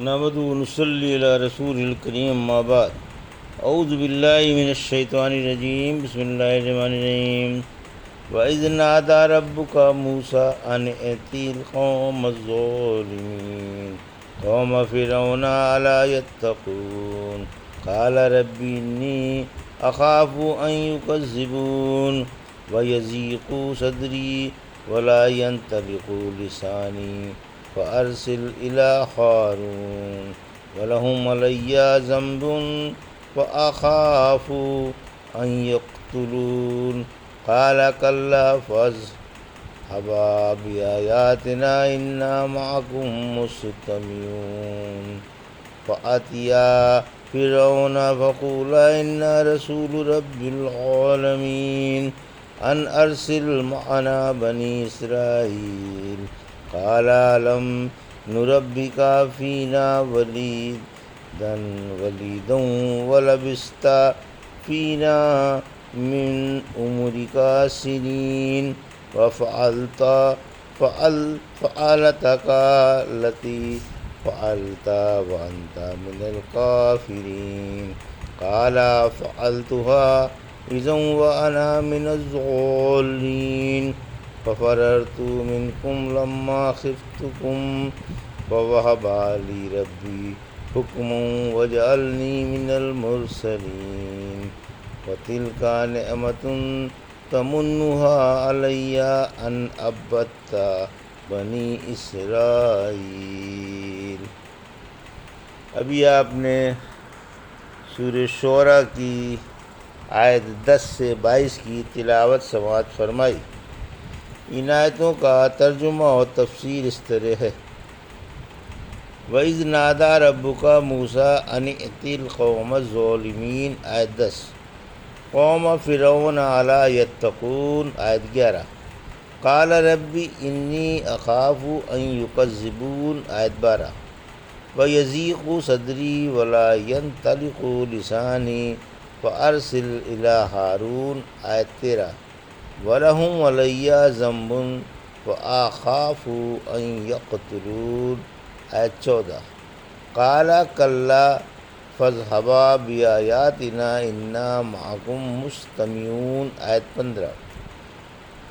نحمده ونصلي على رسول الكريم ما بعد اعوذ باللہ من الشیطان الرجیم بسم اللہ الرحمن الرحیم وَإِذْ نَادَى رَبُّكَ مُوسَىٰ أَنِ ائْتِ الْقَوْمَ الظَّالِمِينَ قَوْمَ فِرْعَوْنَ أَلَا يَتَّقُونَ قَالَ رَبِّ إِنِّي أَخَافُ أَن يُكَذِّبُونِ وَيَضِيقُ صَدْرِي وَلَا يَنطَلِقُ لِسَانِي فَأَرْسِلْ إِلَىٰ هَارُونَ وَلَهُمْ عَلَيَّ ذَنبٌ فَأَخَافُ أَن يَقْتُلُونِ قَالَ كَلَّا فَاذْهَبَا بِآيَاتِنَا إِنَّا مَعَكُم مُّسْتَمِعُونَ فَأْتِيَا فِرْعَوْنَ فَقُولَا إِنَّا رَسُولُ رَبِّ الْعَالَمِينَ أَنْ أَرْسِلْ مَعَنَا بَنِي إِسْرَائِيلَ قَالَ أَلَمْ نُرَبِّكَ فِينَا وَلِيدًا وَلَبِثْتَ فِينَا من عمرك سنين فعلتك التي فعلت وأنت من الكافرين قال فعلتها إذا وأنا من الضالين ففررت منكم لما خفتكم فوهب لي ربي حكما وجعلني من المرسلين وَتِلْكَ نِعْمَةٌ تَمُنُّهَا عَلَيَّ أَنْ عَبَدتَّ بنی اسرائیل۔ ابھی آپ نے سورہ شعراء کی آیت 10 سے 22 کی تلاوت سماعت فرمائی۔ ان آیتوں کا ترجمہ اور تفسیر اس طرح ہے: وَإِذْ نَادَى رَبُّكَ مُوسَىٰ أَنِ ائْتِ الْقَوْمَ الظَّالِمِينَ آیت 10، قوم فرعون الا یتقون آیت 11، قال رب انی اخاف ان یکذبون آیت 12، ویضیق صدری ولا ینطلق لسانی فارسل الی ہارون آیت 13، ولہم علی ذنب فاخاف ان یقتلون آیت 14، قال کلا فاذهبا بآیاتنا انا معکم مستمعون آیت 15،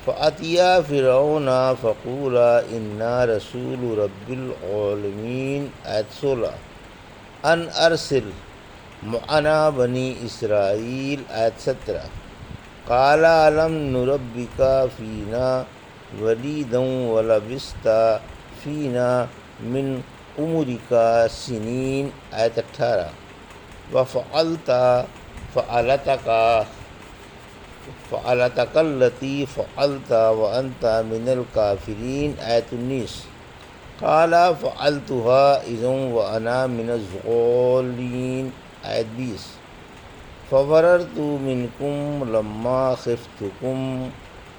فأتیا فرعون فقولا انا رسول رب العالمین آیت 16، ان ارسل معنا بنی اسرائیل آیت 17، قال الم نربک فینا ولیدا ولبثت فینا من عمرک سنین آیت 18، وفعلت فعلتك التي فعلت وأنت من الكافرين آیت 19، قال فعلتها إذا وأنا من الضالين آیت 20، ففررت منكم لما خفتكم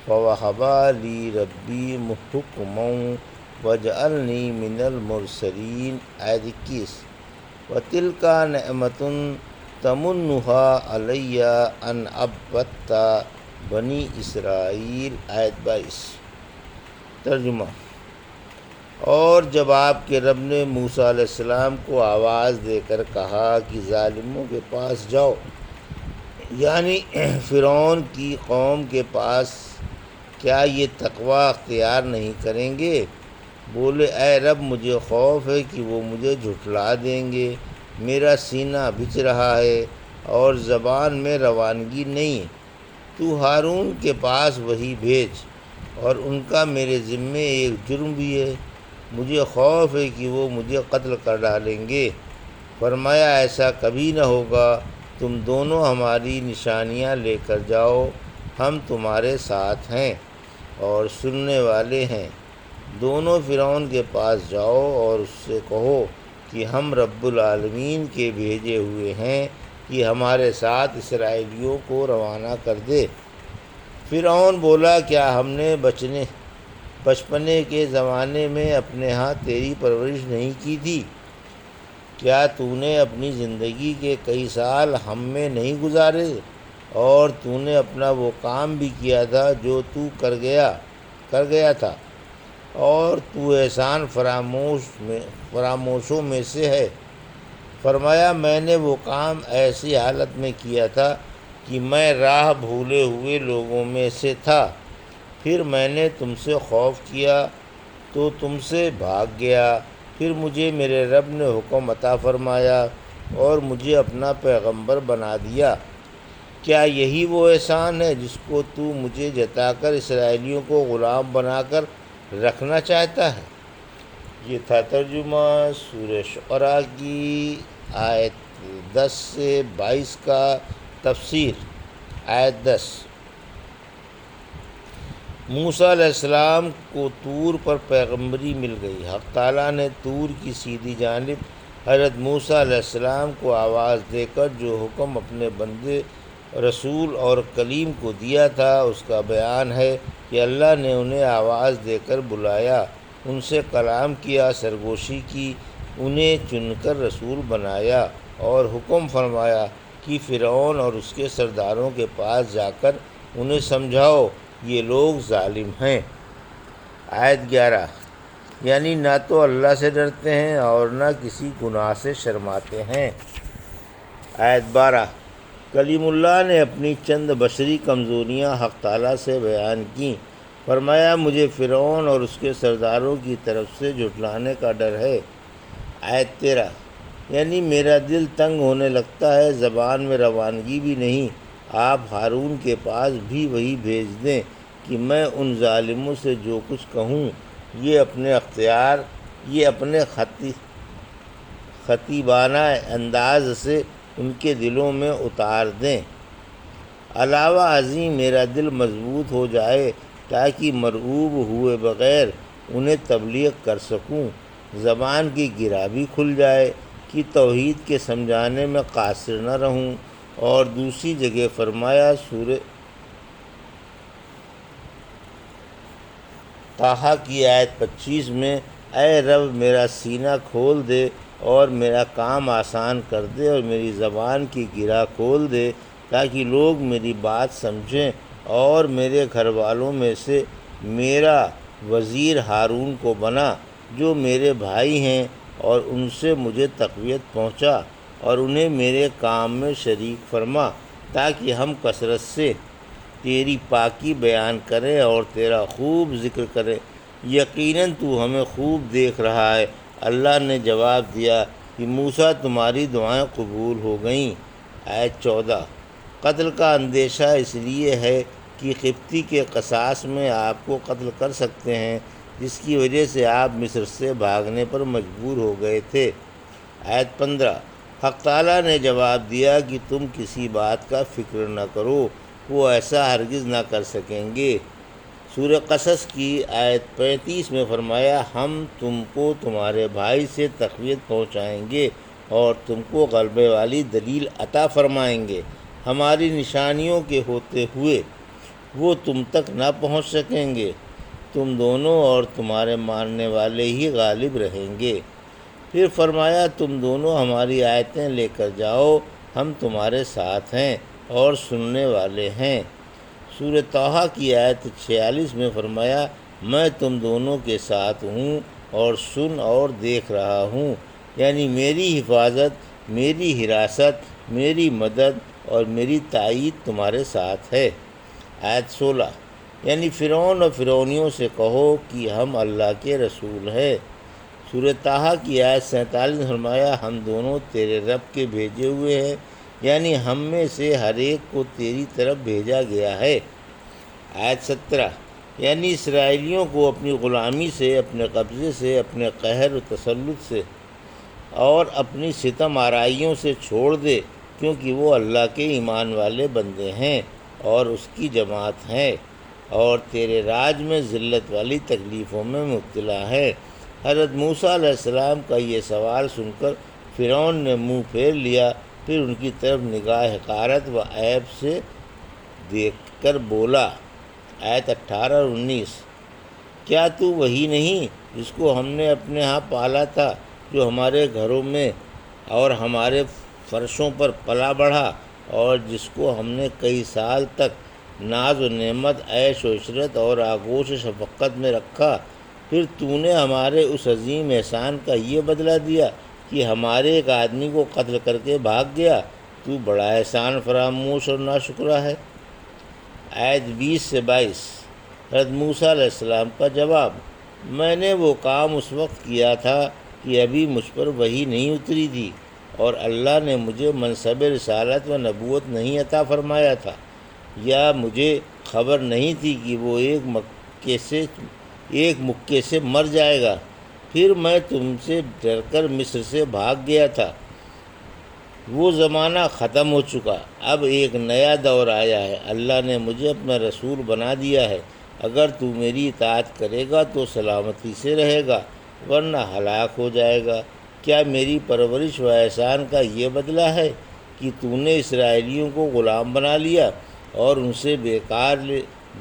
فوهب لي ربي حكما وجعلني من المرسلين آیت 21، وَتِلْكَ نِعْمَةٌ تَمُنُّهَا عَلَيَّ أَنْ عَبَدتَّ بنی اسرائیل آیت 22۔ ترجمہ: اور جب آپ کے رب نے موسیٰ علیہ السلام کو آواز دے کر کہا کہ ظالموں کے پاس جاؤ، یعنی فرعون کی قوم کے پاس، کیا یہ تقوی اختیار نہیں کریں گے؟ بولے اے رب مجھے خوف ہے کہ وہ مجھے جھٹلا دیں گے، میرا سینہ بھچ رہا ہے اور زبان میں روانگی نہیں، تو ہارون کے پاس وحی بھیج، اور ان کا میرے ذمے ایک جرم بھی ہے، مجھے خوف ہے کہ وہ مجھے قتل کر ڈالیں گے۔ فرمایا ایسا کبھی نہ ہوگا، تم دونوں ہماری نشانیاں لے کر جاؤ، ہم تمہارے ساتھ ہیں اور سننے والے ہیں۔ دونوں فرعون کے پاس جاؤ اور اس سے کہو کہ ہم رب العالمین کے بھیجے ہوئے ہیں کہ ہمارے ساتھ اسرائیلیوں کو روانہ کر دے۔ فرعون بولا کیا ہم نے بچپنے کے زمانے میں اپنے ہاں تیری پرورش نہیں کی تھی؟ کیا تو نے اپنی زندگی کے کئی سال ہم میں نہیں گزارے؟ اور تو نے اپنا وہ کام بھی کیا تھا جو تو کر گیا تھا۔ اور تو احسان فراموشوں میں سے ہے۔ فرمایا میں نے وہ کام ایسی حالت میں کیا تھا کہ میں راہ بھولے ہوئے لوگوں میں سے تھا، پھر میں نے تم سے خوف کیا تو تم سے بھاگ گیا، پھر مجھے میرے رب نے حکم عطا فرمایا اور مجھے اپنا پیغمبر بنا دیا۔ کیا یہی وہ احسان ہے جس کو تو مجھے جتا کر اسرائیلیوں کو غلام بنا کر رکھنا چاہتا ہے؟ یہ تھا ترجمہ سورہ شعراء کی آیت 10 سے 22 کا تفسیر۔ آیت 10۔ موسیٰ علیہ السلام کو طور پر پیغمبری مل گئی۔ حق تعالیٰ نے طور کی سیدھی جانب حضرت موسیٰ علیہ السلام کو آواز دے کر جو حکم اپنے بندے رسول اور کلیم کو دیا تھا اس کا بیان ہے کہ اللہ نے انہیں آواز دے کر بلایا، ان سے کلام کیا، سرگوشی کی، انہیں چن کر رسول بنایا اور حکم فرمایا کہ فرعون اور اس کے سرداروں کے پاس جا کر انہیں سمجھاؤ، یہ لوگ ظالم ہیں۔ آیت 11۔ یعنی نہ تو اللہ سے ڈرتے ہیں اور نہ کسی گناہ سے شرماتے ہیں۔ آیت 12۔ کلیم اللہ نے اپنی چند بشری کمزوریاں حق تعالیٰ سے بیان کیں۔ فرمایا مجھے فرعون اور اس کے سرداروں کی طرف سے جھٹلانے کا ڈر ہے۔ آیت 13۔ یعنی میرا دل تنگ ہونے لگتا ہے، زبان میں روانگی بھی نہیں، آپ ہارون کے پاس بھی وہی بھیج دیں کہ میں ان ظالموں سے جو کچھ کہوں یہ اپنے خطیبانہ انداز سے ان کے دلوں میں اتار دیں۔ علاوہ ازیں میرا دل مضبوط ہو جائے تاکہ مرعوب ہوئے بغیر انہیں تبلیغ کر سکوں، زبان کی گرہ بھی کھل جائے کہ توحید کے سمجھانے میں قاصر نہ رہوں۔ اور دوسری جگہ فرمایا سورہ طٰہٰ کی آیت 25 میں، اے رب میرا سینہ کھول دے اور میرا کام آسان کر دے اور میری زبان کی گرہ کھول دے تاکہ لوگ میری بات سمجھیں، اور میرے گھر والوں میں سے میرا وزیر ہارون کو بنا جو میرے بھائی ہیں، اور ان سے مجھے تقویت پہنچا اور انہیں میرے کام میں شریک فرما تاکہ ہم کثرت سے تیری پاکی بیان کریں اور تیرا خوب ذکر کریں، یقیناً تو ہمیں خوب دیکھ رہا ہے۔ اللہ نے جواب دیا کہ موسیٰ تمہاری دعائیں قبول ہو گئیں۔ آیت 14۔ قتل کا اندیشہ اس لیے ہے کہ قبطی کے قصاص میں آپ کو قتل کر سکتے ہیں، جس کی وجہ سے آپ مصر سے بھاگنے پر مجبور ہو گئے تھے۔ آیت 15۔ حق تعالیٰ نے جواب دیا کہ تم کسی بات کا فکر نہ کرو، وہ ایسا ہرگز نہ کر سکیں گے۔ سورہ قصص کی آیت 35 میں فرمایا ہم تم کو تمہارے بھائی سے تقویت پہنچائیں گے اور تم کو غلبے والی دلیل عطا فرمائیں گے، ہماری نشانیوں کے ہوتے ہوئے وہ تم تک نہ پہنچ سکیں گے، تم دونوں اور تمہارے ماننے والے ہی غالب رہیں گے۔ پھر فرمایا تم دونوں ہماری آیتیں لے کر جاؤ، ہم تمہارے ساتھ ہیں اور سننے والے ہیں۔ سورہ طٰہٰ کی آیت 46 میں فرمایا میں تم دونوں کے ساتھ ہوں اور سن اور دیکھ رہا ہوں، یعنی میری حفاظت، میری حراست، میری مدد اور میری تائید تمہارے ساتھ ہے۔ آیت 16۔ یعنی فرعون اور فرعونیوں سے کہو کہ ہم اللہ کے رسول ہیں۔ سورہ طٰہٰ کی آیت 47 میں فرمایا ہم دونوں تیرے رب کے بھیجے ہوئے ہیں، یعنی ہم میں سے ہر ایک کو تیری طرف بھیجا گیا ہے۔ آیت 17۔ یعنی اسرائیلیوں کو اپنی غلامی سے، اپنے قبضے سے، اپنے قہر و تسلط سے اور اپنی ستم آرائیوں سے چھوڑ دے، کیونکہ وہ اللہ کے ایمان والے بندے ہیں اور اس کی جماعت ہیں، اور تیرے راج میں ذلت والی تکلیفوں میں مبتلا ہے۔ حضرت موسیٰ علیہ السلام کا یہ سوال سن کر فرعون نے منہ پھیر لیا، پھر ان کی طرف نگاہ حقارت و عیب سے دیکھ کر بولا۔ آیت 18 اور 19۔ کیا تو وہی نہیں جس کو ہم نے اپنے ہاں پالا تھا، جو ہمارے گھروں میں اور ہمارے فرشوں پر پلا بڑھا، اور جس کو ہم نے کئی سال تک ناز و نعمت، عیش و عشرت اور آغوش و شفقت میں رکھا، پھر تو نے ہمارے اس عظیم احسان کا یہ بدلہ دیا کہ ہمارے ایک آدمی کو قتل کر کے بھاگ گیا۔ تو بڑا احسان فراموش اور ناشکرا ہے۔ آیت 20 سے 22۔ حضرت موسیٰ علیہ السلام کا جواب: میں نے وہ کام اس وقت کیا تھا کہ ابھی مجھ پر وحی نہیں اتری تھی، اور اللہ نے مجھے منصب رسالت و نبوت نہیں عطا فرمایا تھا، یا مجھے خبر نہیں تھی کہ وہ ایک مکے سے مر جائے گا۔ پھر میں تم سے ڈر کر مصر سے بھاگ گیا تھا۔ وہ زمانہ ختم ہو چکا، اب ایک نیا دور آیا ہے۔ اللہ نے مجھے اپنا رسول بنا دیا ہے۔ اگر تو میری اطاعت کرے گا تو سلامتی سے رہے گا، ورنہ ہلاک ہو جائے گا۔ کیا میری پرورش و احسان کا یہ بدلہ ہے کہ تو نے اسرائیلیوں کو غلام بنا لیا اور ان سے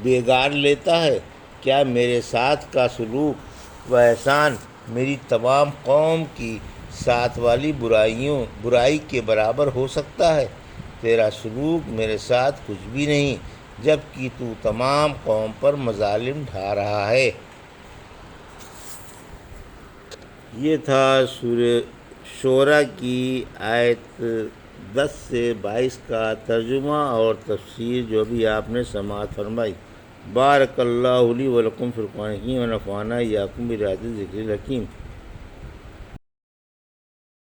بیگار لیتا ہے؟ کیا میرے ساتھ کا سلوک و احسان میری تمام قوم کی ساتھ والی برائی کے برابر ہو سکتا ہے؟ تیرا سلوک میرے ساتھ کچھ بھی نہیں، جب کہ تو تمام قوم پر مظالم ڈھا رہا ہے۔ یہ تھا سورہ شعراء کی آیت 10 سے 22 کا ترجمہ اور تفسیر جو بھی آپ نے سماعت فرمائی۔ بارک اللہ لی و لکم فی القرآن الحکیم و نفعنی وایاکم بآیات الذکر الحکیم۔